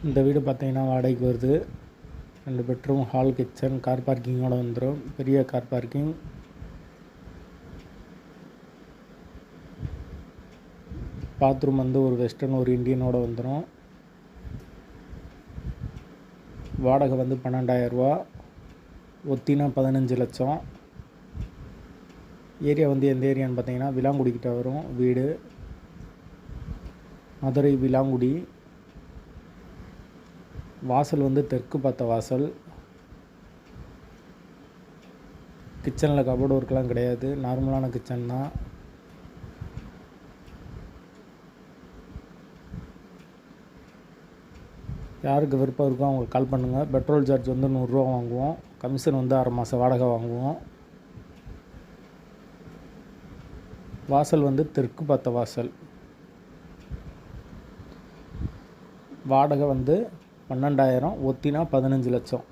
இந்த வீடு பார்த்தீங்கன்னா வாடகைக்கு வருது. 2 பெட்ரூம், ஹால், கிச்சன், கார் பார்க்கிங்கோடு வந்துடும். பெரிய கார் பார்க்கிங். பாத்ரூம் வந்து ஒரு வெஸ்டர்ன் ஒரு இண்டியனோடு வந்துடும். வாடகை வந்து 12,000 ரூபா. ஒத்தினா 15 லட்சம். ஏரியா வந்து எந்த ஏரியான்னு பார்த்தீங்கன்னா விலாங்குடிக்கிட்ட வரும் வீடு. மதுரை விலாங்குடி. வாசல் வந்து தெற்கு பார்த்த வாசல். கிச்சனில் கபோர்டு ஒர்க்கெலாம் கிடையாது, நார்மலான கிச்சன் தான். யாருக்கு விருப்பம் இருக்கோ அவங்க கால் பண்ணுங்கள். பெட்ரோல் சார்ஜ் வந்து 100 ரூபா வாங்குவோம். கமிஷன் வந்து 6 மாதம் வாடகை வாங்குவோம். வாசல் வந்து தெற்கு பார்த்த வாசல். வாடகை வந்து 12,000, ஒத்தினா 15 லட்சம்.